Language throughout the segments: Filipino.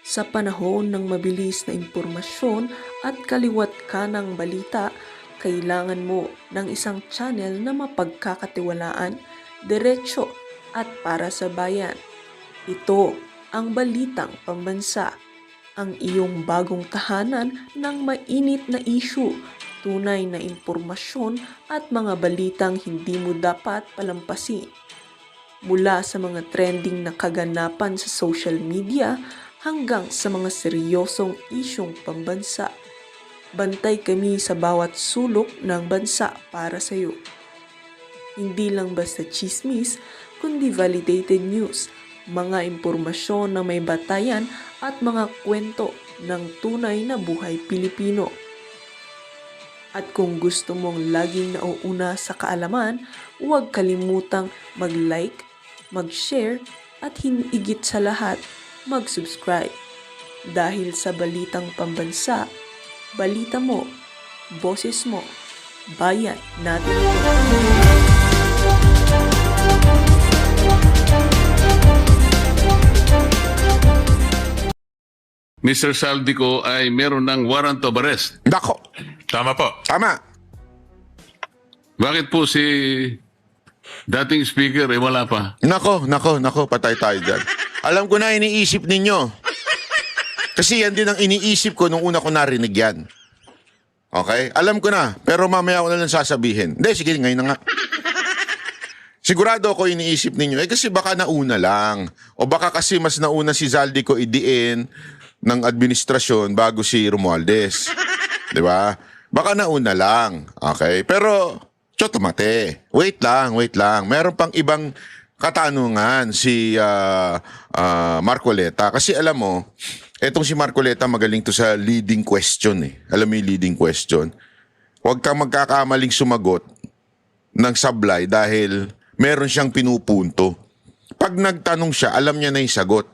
Sa panahon ng mabilis na impormasyon at kaliwat kanang balita, kailangan mo ng isang channel na mapagkakatiwalaan, diretsyo at para sa bayan. Ito ang Balitang Pambansa, ang iyong bagong tahanan ng mainit na issue, tunay na impormasyon at mga balitang hindi mo dapat palampasin. Mula sa mga trending na kaganapan sa social media hanggang sa mga seryosong isyong pambansa. Bantay kami sa bawat sulok ng bansa para sa iyo. Hindi lang basta chismis, kundi validated news, mga impormasyon na may batayan at mga kwento ng tunay na buhay Pilipino. At kung gusto mong laging nauuna sa kaalaman, huwag kalimutang mag-like, mag-share at higit sa lahat, mag-subscribe. Dahil sa Balitang Pambansa, balita mo, boses mo, bayan natin ito. Mr. Saldico ay meron ng warrant of arrest. Nako, Tama po. tama. Bakit po si dating speaker wala pa? Nako, patay tayo dyan. Alam ko na iniisip ninyo. Kasi yan din ang iniisip ko nung una ko narinig yan. Okay? Alam ko na, pero mamaya ko na lang sasabihin. Hindi, sige, ngayon na nga. Sigurado ako iniisip ninyo, kasi baka nauna lang. O baka kasi mas nauna si Zaldico idiin ng administrasyon bago si Romualdez. Di ba? Baka nauna lang. Okay? Pero, chotomate. Wait lang. Meron pang ibang katanungan si Marcoleta. Kasi alam mo, etong si Marcoleta magaling to sa leading question eh. Alam mo yung leading question? Huwag kang magkakamaling sumagot ng sablay dahil meron siyang pinupunto. Pag nagtanong siya, alam niya na yung sagot.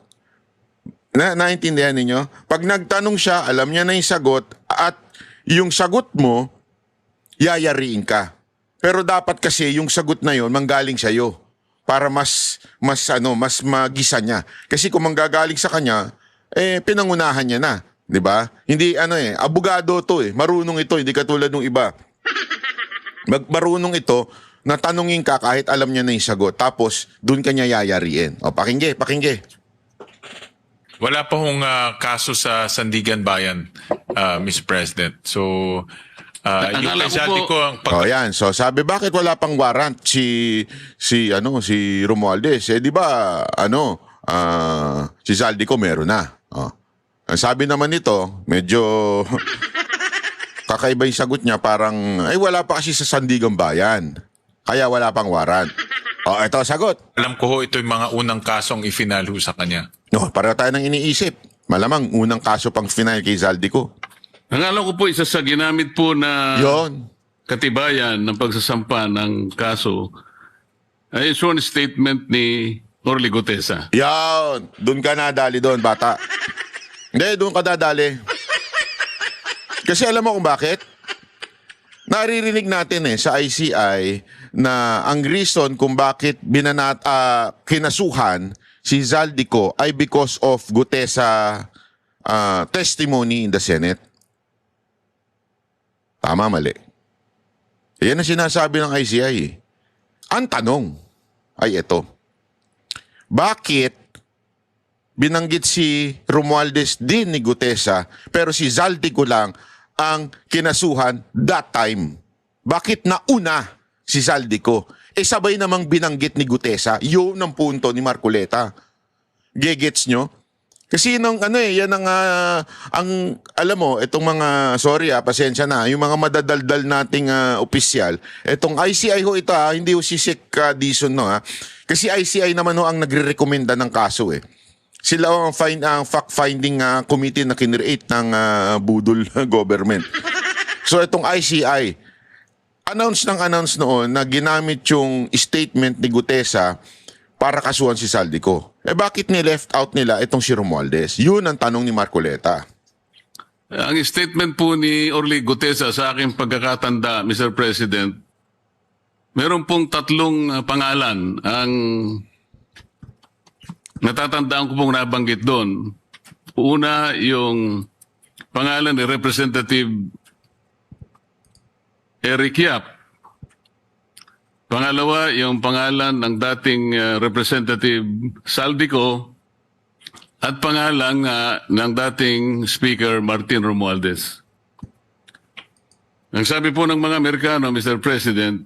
Naintindihan ninyo? Pag nagtanong siya, alam niya na yung sagot at yung sagot mo, yayariin ka. Pero dapat kasi yung sagot na yon manggaling sa'yo para mas magisa niya. Kasi kung manggagaling sa kanya, pinangunahan niya na. 'Di ba? Hindi abogado to marunong ito, hindi katulad ng iba. Marunong ito na tanungin ka kahit alam niya na yung sagot. Tapos, dun ka niya yayariin. O, pakingge. Wala pa hong kaso sa Sandigan Bayan, Mr. President. So, yung Akala ko Saldi po- ko ang O, yan. So, sabi, bakit wala pang warrant si Romualdez? Di ba, si Zaldico meron na. O. Ang sabi naman nito, medyo kakaiba yung sagot niya, parang, wala pa kasi sa Sandigan Bayan. Kaya wala pang warrant. O, ito sagot. alam ko ho, ito yung mga unang kasong ifinalo sa kanya. No, pareho tayo nang iniisip. Malamang unang kaso pang final kay Zaldico. Ang alam ko po, isa sa ginamit po na Yon. katibayan ng pagsasampa ng kaso ay sworn statement ni Orly Gutesa. Yan. Doon ka nadali doon, bata. Hindi, doon ka dadali. Kasi alam mo kung bakit? Naririnig natin sa ICI na ang reason kung bakit kinasuhan si Zaldico ay because of Gutesa testimony in the Senate. Tama, mali. Yan ang sinasabi ng ICI. Ang tanong ay ito. Bakit binanggit si Romualdez din ni Gutesa pero si Zaldico lang ang kinasuhan that time? Bakit nauna si Zaldico? Sabay namang binanggit ni Gutesa. Yun ang punto ni Marcoleta. Gegets nyo? Kasi yan ang alam mo, itong mga, pasensya na, yung mga madadaldal nating opisyal, itong ICI ho ito hindi ho si Sec Dizon Kasi ICI naman ho ang nagre-recommenda ng kaso Sila ang fact-finding committee na kinreate ng budol government. So itong ICI, announce noon na ginamit yung statement ni Gutesa para kasuhan si Zaldico. Bakit ni-left out nila itong si Romualdez? Yun ang tanong ni Marcoleta. Ang statement po ni Orly Gutesa sa aking pagkakatanda, Mr. President, meron pong tatlong pangalan. Ang natatandaan ko pong nabanggit doon, Una, yung pangalan ni Representative Eric Yap. Pangalawa, yung pangalan ng dating Representative Saldico at pangalan ng dating Speaker Martin Romualdez. Ang sabi po ng mga Amerikano, Mr. President,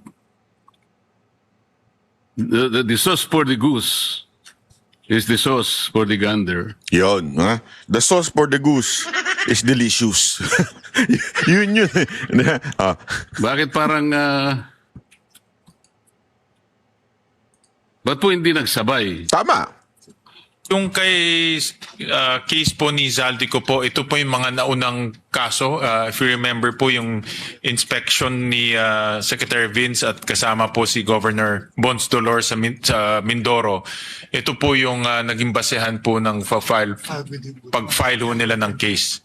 the sauce for the goose is the sauce for the gander. Yun, ha? The sauce for the goose is delicious. yun. Ah, Bakit parang... ba't po hindi nagsabay? tama. Yung kay case po ni Zaldico po, ito po yung mga naunang kaso. If you remember po yung inspection ni Secretary Vince at kasama po si Governor Bons Dolor sa Mindoro. Ito po yung naging basehan po ng pag-file ho nila ng case.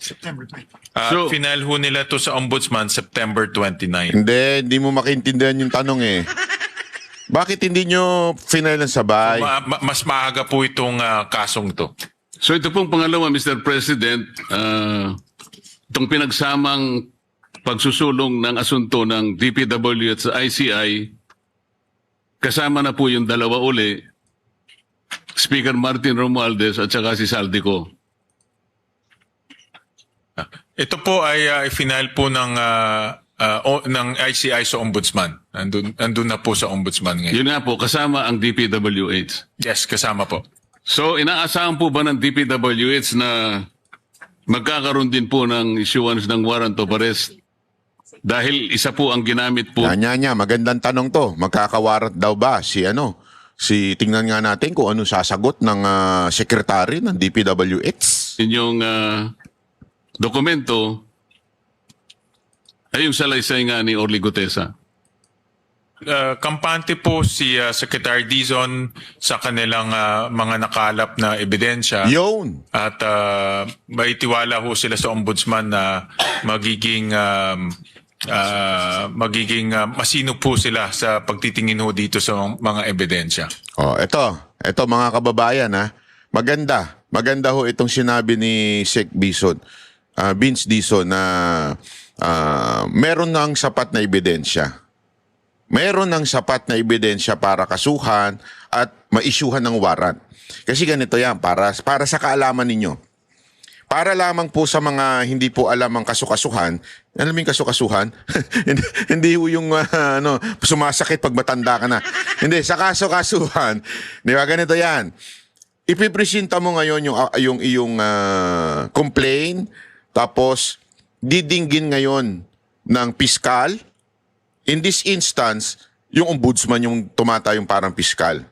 So- Final ho nila to sa Ombudsman September 29. Hindi mo makaintindihan yung tanong eh. Bakit hindi nyo final ng sabay? Mas maaga po itong kasong to. So ito pong pangalawa, Mr. President, itong pinagsamang pagsusulong ng asunto ng DPW at sa ICI, kasama na po yung dalawa uli, Speaker Martin Romualdez at saka si Saldico. Ito po ay final po ng ICI sa Ombudsman. Andun na po sa Ombudsman ngayon. Yun nga po, kasama ang DPWH. Yes, kasama po. So inaasahan po ba ng DPWH na magkakaroon din po ng issuance ng warrant of arrest? Dahil isa po ang ginamit po. Nya, magandang tanong to. Magkakawarat daw ba si tingnan nga natin kung ano sasagot ng secretary ng DPWH. Inyong dokumento ay yung salaysay nga ni Orly Gutesa. Kampante po si Secretary Dizon sa kanilang mga nakalap na ebidensya. Yun. At may tiwala ho sila sa Ombudsman na magiging masino po sila sa pagtitingin ho dito sa mga ebidensya. Ito mga kababayan ha. Maganda ho itong sinabi ni Sec Bison, Vince Dizon na meron ng sapat na ebidensya. Meron ng sapat na ebidensya para kasuhan at ma-issuehan ng warrant. Kasi ganito yan, para sa kaalaman ninyo. Para lamang po sa mga hindi po alam ang kasukasuhan, alam mo yung kasukasuhan? hindi po yung sumasakit pag matanda ka na. Hindi, sa kasukasuhan, di ba ganito yan? Ipipresenta mo ngayon yung iyong complaint, tapos didinggin ngayon ng piskal. In this instance, yung ombudsman yung tumatayong parang piskal.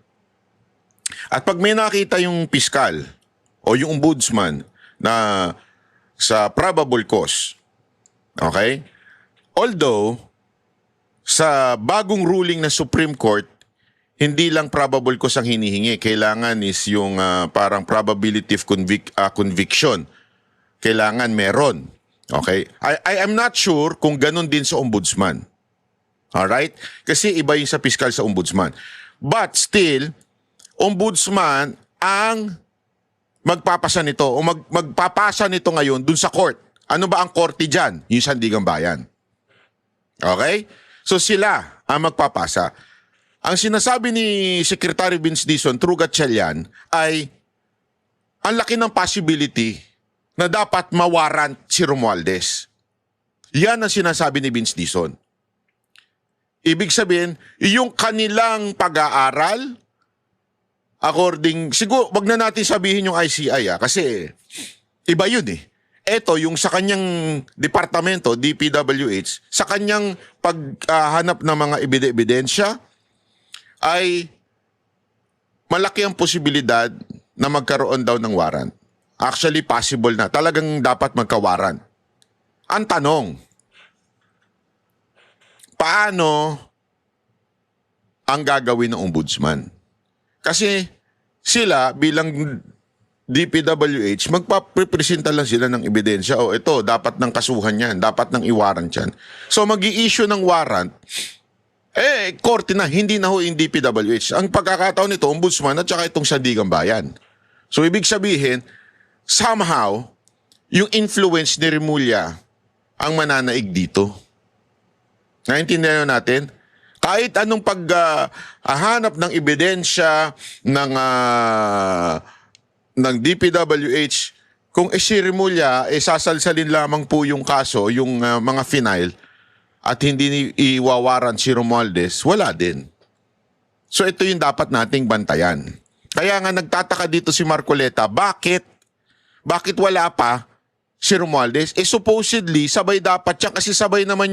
At pag may nakita yung piskal o yung ombudsman na sa probable cause, okay? Although, sa bagong ruling ng Supreme Court, hindi lang probable cause ang hinihingi. Kailangan is yung parang probability of conviction. Kailangan meron. Okay? I am not sure kung ganun din sa ombudsman. Alright? Kasi iba yung sa piskal sa ombudsman. But still, ombudsman ang magpapasa nito o magpapasa nito ngayon dun sa court. Ano ba ang korte dyan? Yung Sandigan Bayan. Okay? So sila ang magpapasa. Ang sinasabi ni Secretary Vince Dizon, through Gatchalian, ay ang laki ng possibility na dapat mawarrant si Romualdez. Yan ang sinasabi ni Vince Dizon. Ibig sabihin, yung kanilang pag-aaral, siguro, wag na natin sabihin yung ICI kasi iba yun eh. Ito, yung sa kanyang departamento, DPWH, sa kanyang paghanap ng mga ebidensya, ay malaki ang posibilidad na magkaroon daw ng warrant. Actually, possible na. Talagang dapat magka-warrant. Ang tanong, paano ang gagawin ng ombudsman? Kasi sila bilang DPWH, magpapresenta lang sila ng ebidensya. O ito, dapat ng kasuhan yan, dapat ng i-warrant yan. So mag-i-issue ng warrant, korte na, hindi na ho yung DPWH. Ang pagkakataon nito, ombudsman at saka itong Sandigan Bayan. So ibig sabihin, somehow, yung influence ni Remulla ang mananaig dito. Naintindihan natin? Kahit anong paghahanap ng ebidensya ng DPWH, kung si Remulla, sasalsalin lamang po yung kaso, yung mga final, at hindi iwawaran si Romualdez, wala din. So ito yung dapat nating bantayan. Kaya nga nagtataka dito si Marcoleta, bakit wala pa si Romualdez? Supposedly, sabay dapat siya kasi sabay naman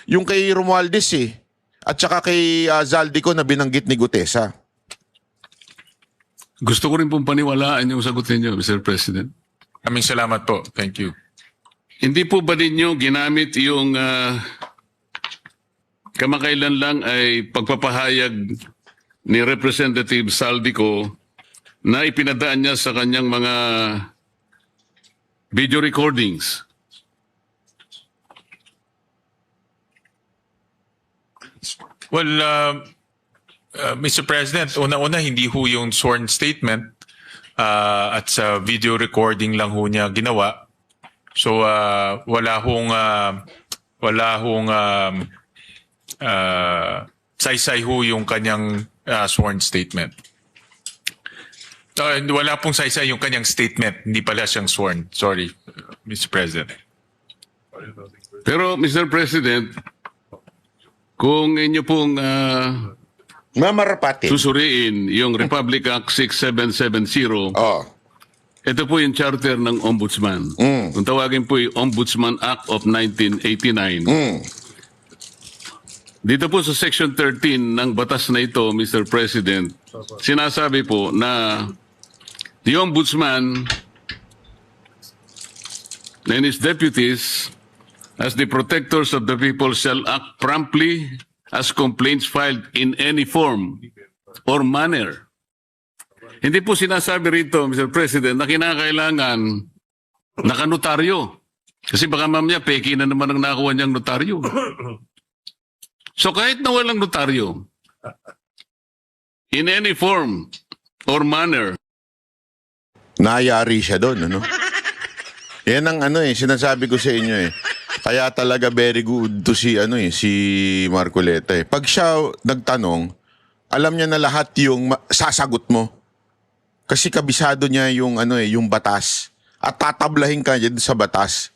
yung kay Romualdez at saka kay Zaldico na binanggit ni Gutesa. Gusto ko rin pong paniwalaan yung sagot ninyo, Mr. President. Maraming salamat po. Thank you. Hindi po ba ninyo ginamit yung kamakailan lang ay pagpapahayag ni Representative Zaldico na ipinadaan niya sa kanyang mga video recordings? Well, Mr. President, una-una hindi ho yung sworn statement at sa video recording lang ho niya ginawa. So wala hong saysay ho yung kanyang sworn statement. Wala pong saysay yung kanyang statement, hindi pala siyang sworn. Sorry, Mr. President. Pero, Mr. President, kung inyo pong Mamarapati. susuriin yung Republic Act 6770, Oh. ito po yung charter ng Ombudsman. Kung tawagin po yung Ombudsman Act of 1989. Dito po sa Section 13 ng batas na ito, Mr. President, sinasabi po na the Ombudsman and his deputies as the protectors of the people shall act promptly as complaints filed in any form or manner. Hindi po sinasabi rito, Mr. President, na kinakailangan nakanotaryo. Kasi baka mamaya peki na naman ang nakuha niyang notaryo. So kahit na walang notaryo, in any form or manner, Nayari siya doon, ano? Yan ang sinasabi ko sa inyo Kaya talaga very good to si Marcoleta Pag siya nagtanong, alam niya na lahat yung sasagot mo. Kasi kabisado niya yung yung batas at tatablahin ka dyan sa batas.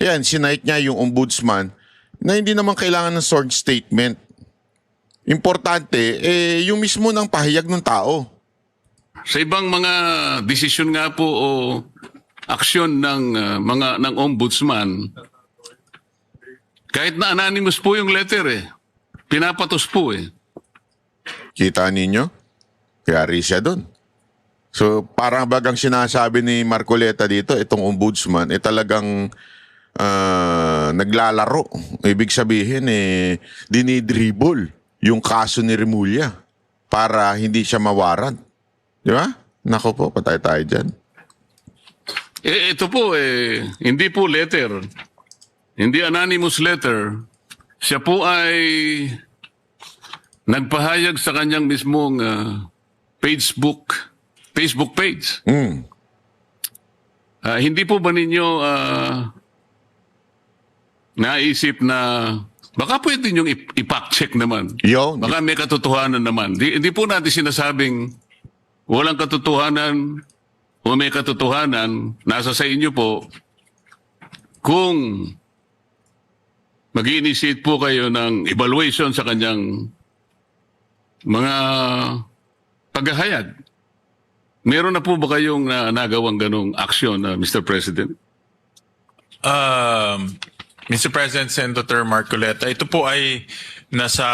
Yan, sinight niya yung ombudsman na hindi naman kailangan ng sworn statement. Importante yung mismo ng pahayag ng tao. sa ibang mga desisyon nga po o aksyon ng ng ombudsman, kahit na anonymous po yung letter pinapatos po Kita ninyo? Kaya siya doon. So parang bagang sinasabi ni Marcoleta dito, itong ombudsman, talagang naglalaro. Ibig sabihin, dinidribble yung kaso ni Remulla para hindi siya mawaran. Di ba? Nako po, patay tayo dyan. Ito po hindi po letter. Hindi anonymous letter. Siya po ay nagpahayag sa kanyang mismong Facebook page. Hindi po ba ninyo naisip na baka pwede nyo i-fact-check naman? Yun. Baka may katotohanan naman. Hindi po natin sinasabing walang katotohanan o may katotohanan. Nasa sa inyo po kung mag-i-initiate po kayo ng evaluation sa kanyang mga paghahayag. Meron na po ba kayong nagawang ganong aksyon, Mr. President? Mr. President, Senator Marcoleta, ito po ay nasa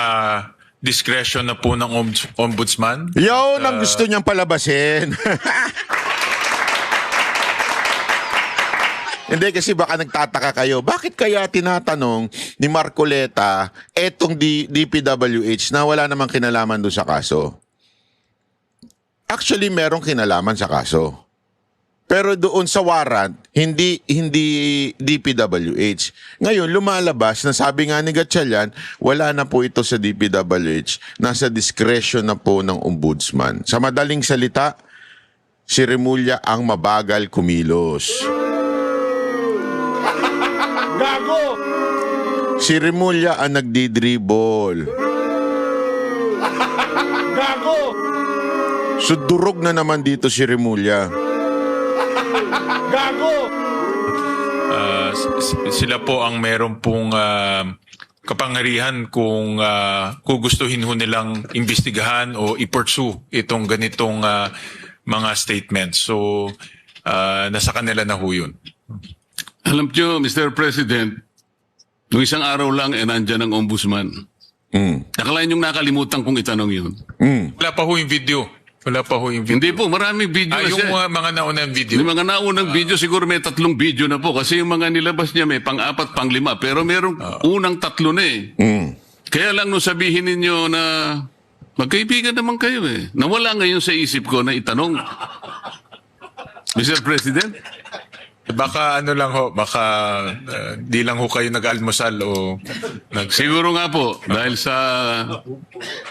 discretion na po ng ombudsman. Yun ang gusto niyang palabasin. Hindi, kasi baka nagtataka kayo, bakit kaya tinatanong ni Marcoleta etong DPWH na wala namang kinalaman doon sa kaso? Actually, merong kinalaman sa kaso. Pero doon sa warrant, hindi DPWH. Ngayon, lumalabas na sabi nga ni Gatchalian, wala na po ito sa DPWH. Nasa discretion na po ng ombudsman. Sa madaling salita, si Remulla ang mabagal kumilos. Gago! Si Remulla ang nagdi-dribble. Gago! So durog na naman dito si Remulla. Gago! Sila po ang meron pong kapangyarihan kung gustuhin ho nilang imbestigahan o i-pursue itong ganitong mga statements. So, nasa kanila na ho yun. Alam niyo, Mr. President, nung isang araw lang, nandyan ang ombudsman. Nakalain yung nakalimutan kong itanong yun. Wala pa ho yung video. Wala pa ho yung video. Hindi po, maraming video na yung siya. mga naunang video. Yung mga naunang video, siguro may 3 video na po. Kasi yung mga nilabas niya may pang-4, pang-5. Pero merong unang 3 na eh. Kaya lang nung sabihin ninyo na magkaibigan naman kayo eh. Nawala ngayon sa isip ko na itanong. Mr. President? Baka ano lang ho, baka di lang ho kayo nag-almusal o Siguro nga po, dahil sa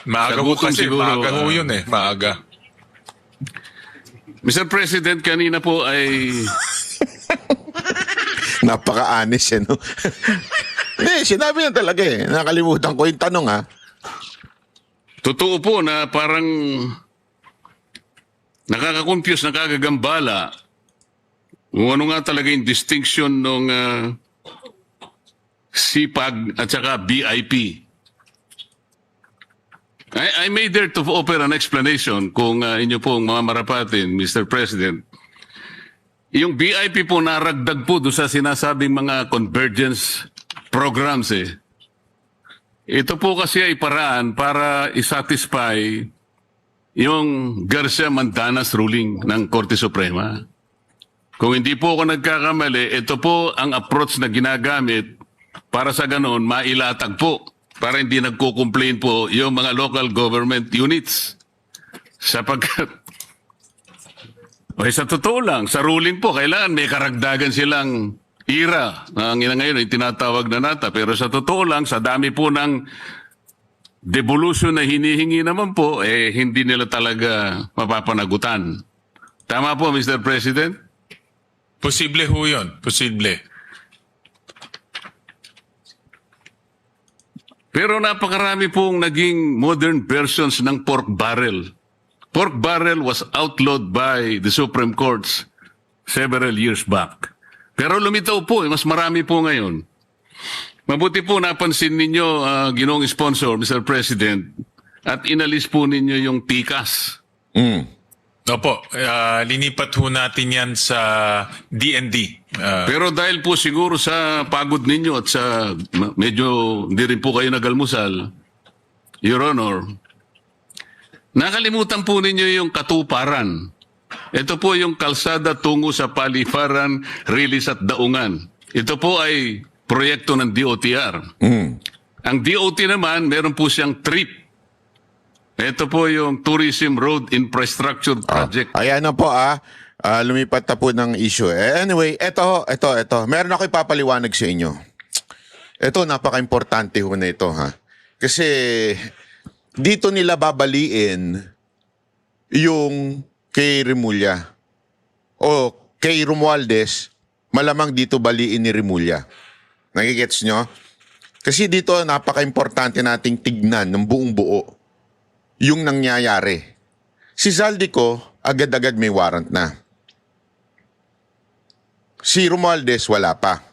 maaga Sa ho gutom kasi, siguro, maaga ho yun eh, maaga. Mr. President, kanina po ay Napaka-honest no? Sinabi na talaga eh. Nakalimutan ko yung tanong totoo po na parang nakaka-confuse, nakakagambala kung ano nga talaga yung distinction ng CPAG at saka BIP. I may dare to offer an explanation kung inyo pong mga marapatin, Mr. President. Yung BIP po naragdag po doon sa sinasabing mga convergence programs eh. Ito po kasi ay paraan para isatisfy yung Garcia-Mandanas ruling ng Korte Suprema. Kung hindi po ako nagkakamali, ito po ang approach na ginagamit para sa ganon mailatag po. Para hindi nagko-complain po yung mga local government units. Sapagkat, sa totoo lang, sa ruling po, kailangan may karagdagan silang ira. Ang ina ngayon ay tinatawag na nata. Pero sa totoo lang, sa dami po ng devolution na hinihingi naman po, hindi nila talaga mapapanagutan. Tama po, Mr. President? Posible ho yun, posible. Pero napakarami pong naging modern versions ng pork barrel. Pork barrel was outlawed by the Supreme Court several years back. Pero lumitaw po, mas marami po ngayon. Mabuti po napansin ninyo, ginoong sponsor, Mr. President, at inalis po ninyo yung PICAS. Opo, linipat ho natin yan sa DND. Pero dahil po siguro sa pagod ninyo at sa medyo hindi rin po kayo nagalmusal, Your Honor, nakalimutan po ninyo yung katuparan. Ito po yung kalsada tungo sa Palifaran, Rilis at Daungan. Ito po ay proyekto ng DOTR. Ang DOT naman, meron po siyang TRIP. Ito po yung Tourism Road Infrastructure Project. Ayan na po lumipat na po ng issue. Anyway, ito. Meron ako ipapaliwanag sa inyo. Ito, napaka-importante ho na ito Kasi dito nila babaliin yung kay Remulla. O kay Romualdez, malamang dito baliin ni Remulla. Nagigets nyo? Kasi dito napaka-importante nating tignan ng buong buo yung nangyayari. Si Zaldico, agad-agad may warrant na. Si Romualdez, wala pa.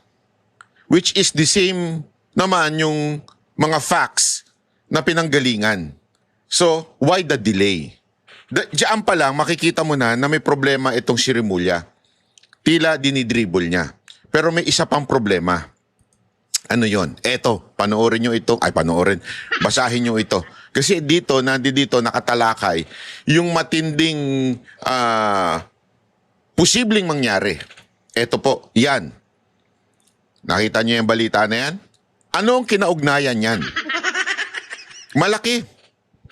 Which is the same naman yung mga facts na pinanggalingan. So, why the delay? Diyan pa lang, makikita mo na may problema itong si Remulla. Tila dinidribble niya. Pero may isa pang problema. Ano yon? Eto, panoorin nyo ito. Basahin nyo ito. Kasi nandito nakatalakay yung matinding posibleng mangyari. Eto po, yan. Nakita nyo yung balita na yan? Anong kinaugnayan yan? Malaki.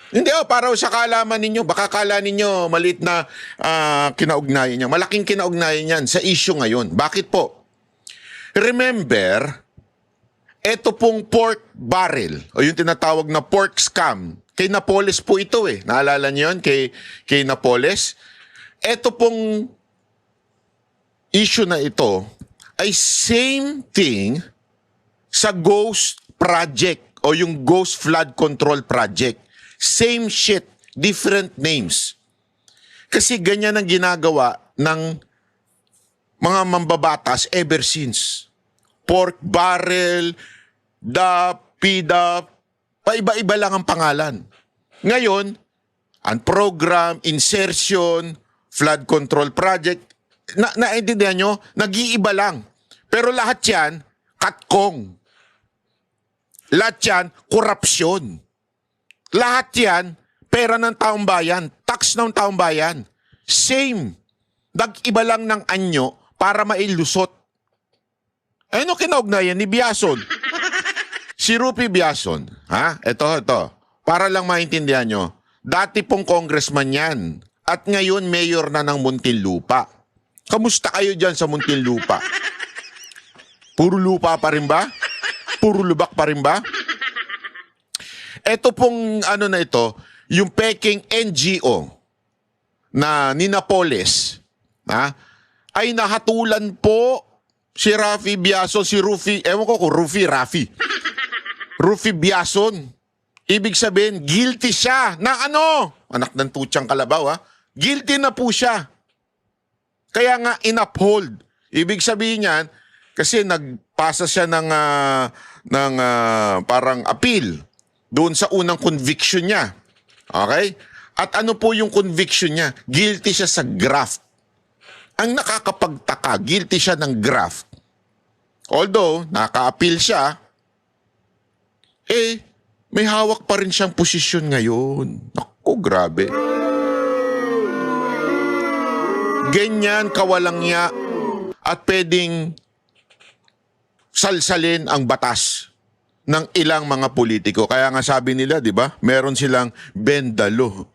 Hindi para sa kaalaman ninyo. Baka kala ninyo maliit na kinaugnayan niya. Malaking kinaugnayan yan sa issue ngayon. Bakit po? Remember, eto pong pork barrel o yung tinatawag na pork scam, kay Napoles po ito Naalala niyo yun? Kay Napoles? Ito pong issue na ito ay same thing sa Ghost Project o yung Ghost Flood Control Project. Same shit, different names. Kasi ganyan ang ginagawa ng mga mambabatas ever since. Pork barrel, DAP, PDAP, paiba-iba lang ang pangalan. Ngayon, ang program, insertion, flood control project, naintindihan nyo, nag-iiba lang. Pero lahat yan, katkong. Lahat yan, korupsyon. Lahat yan, pera ng taong bayan, tax ng taong bayan. Same. Nag-iba lang ng anyo para mailusot. Ano kinaugnayan ni Biason? Si Rufi Biason, ha? Ito. Para lang maintindihan nyo, dati pong congressman yan at ngayon mayor na ng Muntinlupa. Kamusta kayo dyan sa Muntinlupa? Puro lupa pa rin ba? Puro lubak pa rin ba? Ito pong na ito, yung peking NGO na ni Napoles, ha? Ay nahatulan po si Rafi Biason, si Rufi, ewan ko kung Rafi Biason. Ibig sabihin, guilty siya na anak ng tutsang kalabaw, ha? Guilty na po siya. Kaya nga in-uphold. Ibig sabihin niyan, kasi nagpasa siya ng parang appeal doon sa unang conviction niya. Okay? At ano po yung conviction niya? Guilty siya sa graft. Ang nakakapagtaka, guilty siya ng graft. Although, naka-appeal siya, may hawak pa rin siyang posisyon ngayon. Naku, grabe. Ganyan kawalang niya at pwedeng salsalin ang batas ng ilang mga politiko. Kaya nga sabi nila, di ba, meron silang bend the law.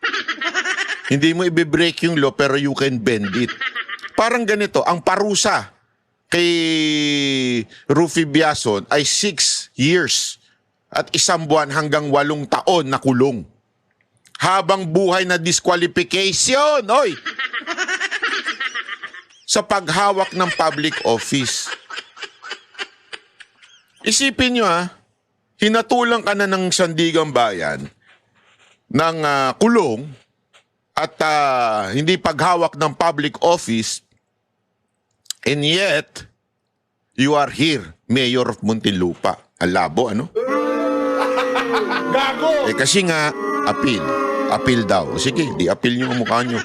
Hindi mo i-break yung law pero you can bend it. Parang ganito, ang parusa kay Rufi Biason ay 6 years at 1 buwan hanggang 8 taon na kulong. Habang buhay na disqualification, oy! Sa paghawak ng public office. Isipin nyo hinatulang ka na ng Sandigang Bayan ng kulong at hindi paghawak ng public office, and yet, you are here, Mayor of Muntinlupa. Ang labo, Gago! Kasi nga, appeal. Appeal daw. Sige, di appeal nyo ang mukha nyo.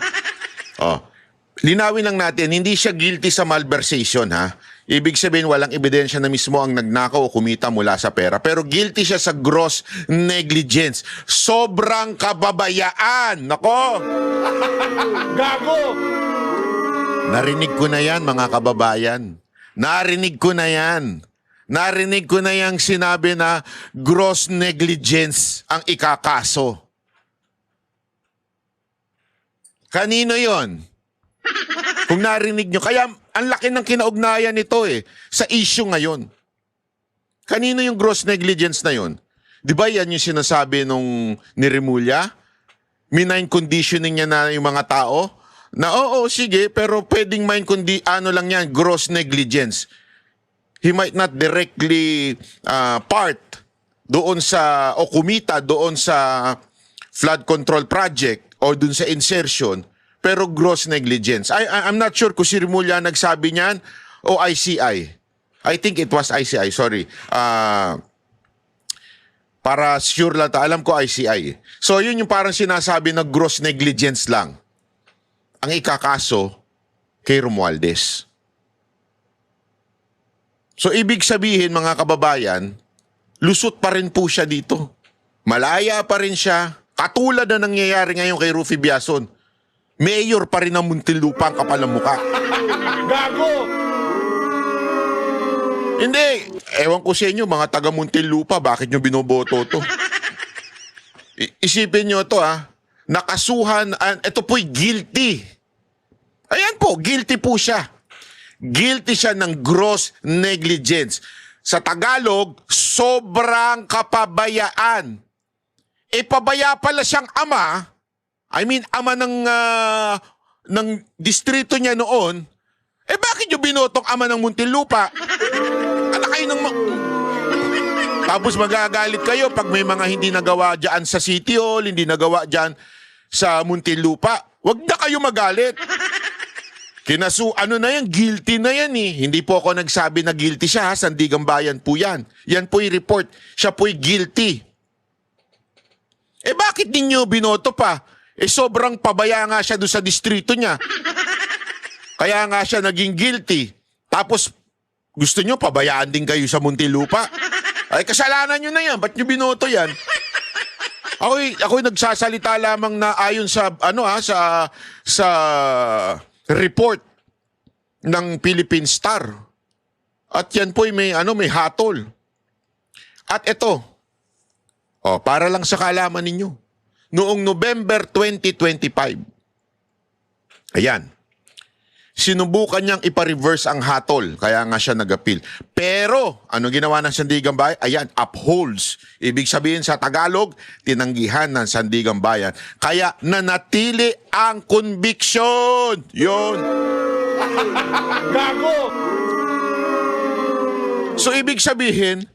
Linawin lang natin, hindi siya guilty sa malversation, ha? Ibig sabihin, walang ebidensya na mismo ang nagnakaw o kumita mula sa pera. Pero guilty siya sa gross negligence. Sobrang kababayaan. Nako! Gago! Narinig ko na yan, mga kababayan. Narinig ko na yan. Narinig ko na yung sinabi na gross negligence ang ikakaso. Kanino yon? Kung narinig nyo. Kaya ang laki ng kinaugnayan nito sa issue ngayon. Kanino yung gross negligence na yon? Di ba yan yung sinasabi nung ni Remulla? Minine conditioning niya na yung mga tao? Na oo, sige, pero pwedeng lang yan, gross negligence. He might not directly part doon sa, o kumita doon sa flood control project o doon sa insertion, pero gross negligence. I'm not sure kung si Remulla nagsabi niyan o ICI. I think it was ICI, sorry. Para sure lang alam ko ICI. So yun yung parang sinasabi na gross negligence lang ang ikakaso kay Romualdez. So ibig sabihin, mga kababayan, lusot pa rin po siya dito. Malaya pa rin siya. Katulad na nangyayari ngayon kay Rufi Biason. Mayor pa rin ng Muntinlupa ang kapal ng mukha. Gago! Hindi. Ewan ko sa inyo, mga taga Muntinlupa, bakit nyo binoboto to? Isipin nyo to Nakasuhan, ito po'y guilty. Ayan po, guilty po siya. Guilty siya ng gross negligence. Sa Tagalog, sobrang kapabayaan. Pabaya pala siyang ama. I mean, ama ng ng distrito niya noon, bakit nyo binotong ama ng Muntinlupa? Anak kayo ng... Tapos magagalit kayo pag may mga hindi nagawa dyan sa City Hall, hindi nagawa dyan sa Muntinlupa. Huwag na kayo magalit. Ano na yan, guilty na yan eh. Hindi po ako nagsabi na guilty siya ha, Sandigang Bayan po yan. Yan po'y report, siya po'y guilty. Bakit ninyo binoto pa? Sobrang pabaya nga siya doon sa distrito niya. Kaya nga siya naging guilty. Tapos gusto nyo pabayaan din kayo sa Muntinlupa? Ay kasalanan nyo na yan, ba't nyo binoto yan? Ako'y nagsasalita lamang na ayon sa sa report ng Philippine Star. At yan po'y may hatol. At ito, para lang sa kaalaman ninyo, noong November 2025, ayan, sinubukan niyang ipa-reverse ang hatol, kaya nga siya nag-appeal. Pero, ano ginawa ng Sandigang Bayan? Ayan, upholds. Ibig sabihin sa Tagalog, tinanggihan ng Sandigang Bayan. Kaya nanatili ang conviction. Yun. Gago! So, ibig sabihin,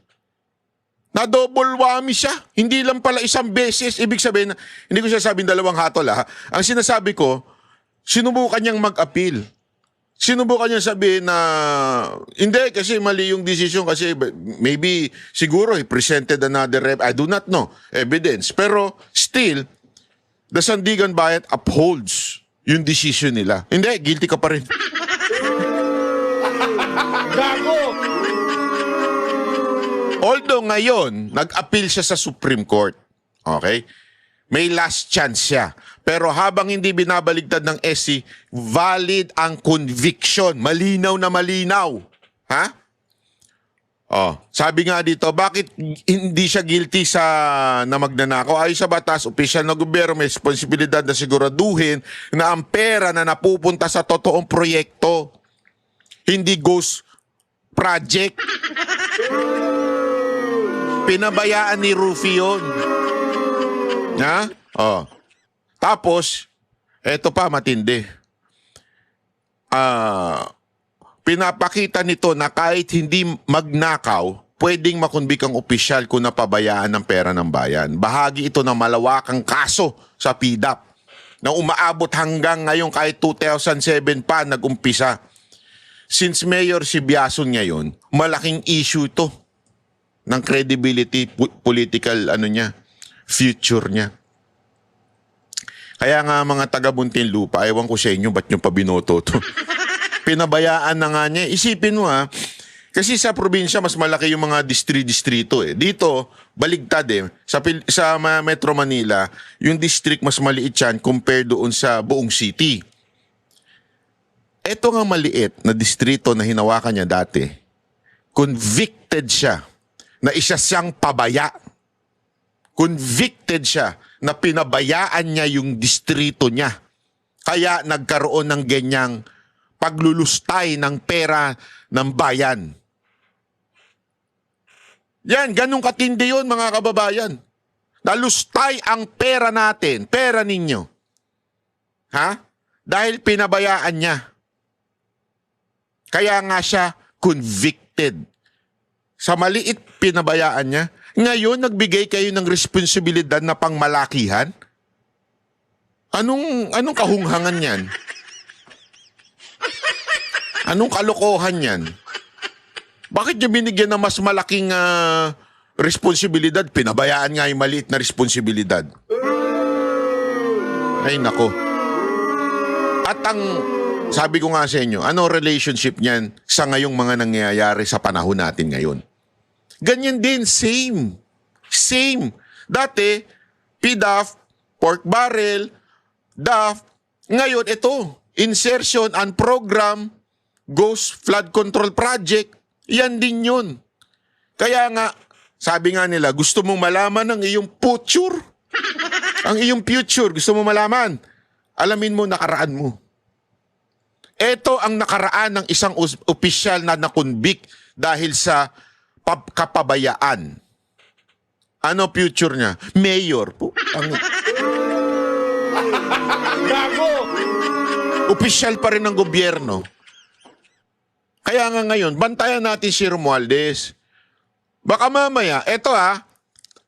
na-double whammy siya. Hindi lang pala isang beses. Ibig sabihin, hindi ko sinasabing dalawang hatol ha. Ang sinasabi ko, sinubukan niyang mag-appeal. Sinubukan niya sabihin na hindi kasi mali yung decision kasi maybe siguro he presented another I do not know evidence pero still the Sandigan Bayan upholds yung decision nila. Hindi, guilty ka pa rin. Gago! Although ngayon nag-appeal siya sa Supreme Court. Okay? May last chance siya. Pero habang hindi binabaligtad ng SC, valid ang conviction. Malinaw na malinaw. Ha? Sabi nga dito, bakit hindi siya guilty na magnanakaw? Ayon sa batas, opisyal na gobyerno may responsibilidad na siguraduhin na ang pera na napupunta sa totoong proyekto. Hindi ghost project. Pinabayaan ni Rufy yun. Ha? Tapos, eto pa matindi. Pinapakita nito na kahit hindi magnakaw, pwedeng makunbik ang opisyal kung napabayaan ng pera ng bayan. Bahagi ito ng malawakang kaso sa PDAP na umaabot hanggang ngayon kahit 2007 pa nag-umpisa. Since Mayor si Biason ngayon, malaking issue to ng credibility, political future niya. Kaya nga mga taga-Muntinlupa, ewan ko sa inyo, ba't nyo pa binoto to? Pinabayaan na nga niya. Isipin mo kasi sa probinsya, mas malaki yung mga distrito eh. Dito, baligtad eh. Sa Metro Manila, yung district mas maliit yan compared doon sa buong city. Ito nga maliit na distrito na hinawakan niya dati, convicted siya na isa siyang pabaya. Convicted siya na pinabayaan niya yung distrito niya. Kaya nagkaroon ng ganyang paglulustay ng pera ng bayan. Yan, ganun katindi yun mga kababayan. Nalustay ang pera natin, pera ninyo. Ha? Dahil pinabayaan niya. Kaya nga siya convicted. Sa maliit pinabayaan niya. Ngayon, nagbigay kayo ng responsibilidad na pangmalakihan? Anong kahunghangan yan? Anong kalokohan yan? Bakit niyo binigyan ng mas malaking responsibilidad? Pinabayaan nga yung maliit na responsibilidad. Ay, nako. At sabi ko nga sa inyo, ano relationship niyan sa ngayong mga nangyayari sa panahon natin ngayon? Ganyan din, same. Same. Dati, PDAF, pork barrel, DAF. Ngayon, ito, insertion and program, ghost flood control project. Yan din yun. Kaya nga, sabi nga nila, gusto mong malaman ang iyong future? Ang iyong future, gusto mong malaman? Alamin mo, nakaraan mo. Ito ang nakaraan ng isang opisyal na nakonvict dahil sa kapabayaan. Ano future niya? Mayor po. Gago! Opisyal pa rin ng gobyerno. Kaya nga ngayon, bantayan natin si Romualdez. Baka mamaya,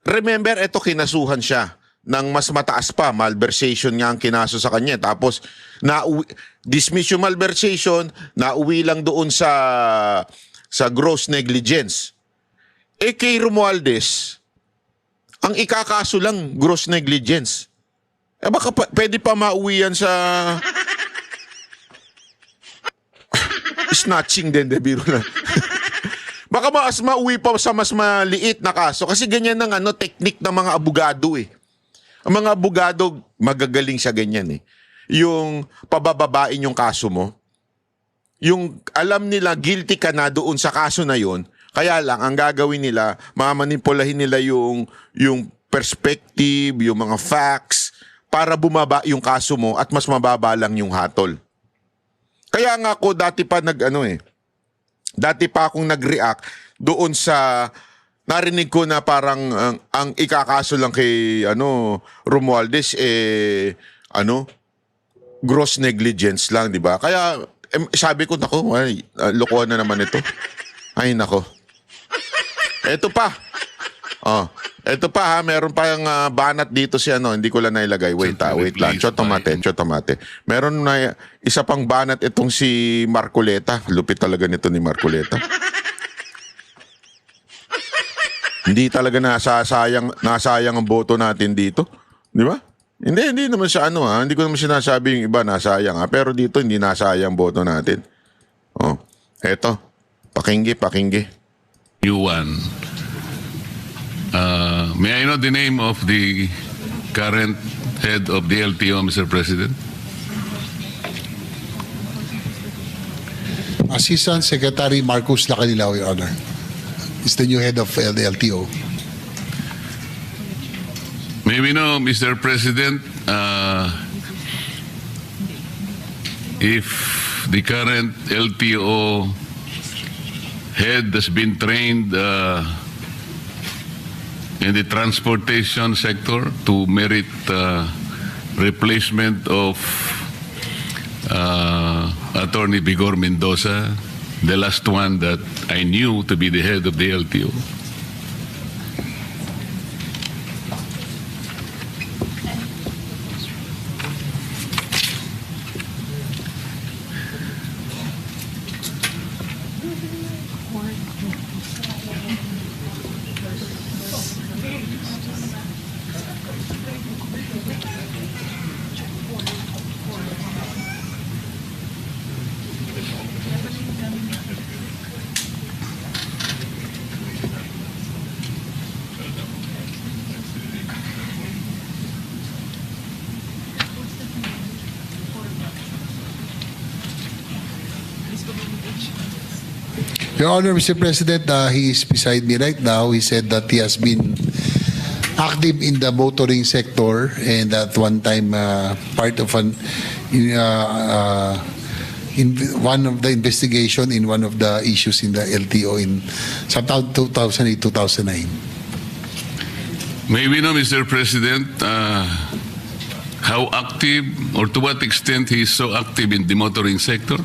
remember, kinasuhan siya ng mas mataas pa, malversation nga ang kinaso sa kanya. Tapos, dismiss yung malversation, nauwi lang doon sa gross negligence. Kay Romualdez, ang ikakaso lang, gross negligence. Baka pwede pa mauwi yan sa snatching din, biro na. Baka mauwi pa sa mas maliit na kaso. Kasi ganyan ng technique ng mga abogado eh. Ang mga abogado, magagaling sa ganyan eh. Yung pabababain yung kaso mo. Yung alam nila guilty ka na doon sa kaso na yon. Kaya lang, ang gagawin nila, mamanipulahin nila yung perspective, yung mga facts, para bumaba yung kaso mo at mas mababa lang yung hatol. Kaya nga ako dati pa dati pa akong nag-react doon sa narinig ko na parang ang ikakaso lang kay Romualdez gross negligence lang, di ba? Kaya sabi ko, nako, lokohan na naman ito. Ay nako. Ito pa. Ito pa ha, meron pa yung banat dito si hindi ko lang nailagay. Wait lang. Chotomate. Meron na isa pang banat itong si Marcoleta. Lupit talaga nito ni Marcoleta. Hindi talaga nasayang ang boto natin dito. Di ba? Hindi naman siya hindi ko naman sinasabi yung iba nasayang pero dito hindi nasayang boto natin. Eto. Pakinggi. Yuan. May I know the name of the current head of the LTO, Mr. President? Assistant Secretary Marcus Lacanilao, Your Honor, is the new head of the LTO. May we know, Mr. President, if the current LTO head has been trained in the transportation sector to merit replacement of Attorney Vigor Mendoza, the last one that I knew to be the head of the LTO. Your Honor, Mr. President, he is beside me right now. He said that he has been active in the motoring sector and at one time part of in one of the investigation in one of the issues in the LTO in sometime 2008-2009. May we know, Mr. President, how active or to what extent he is so active in the motoring sector?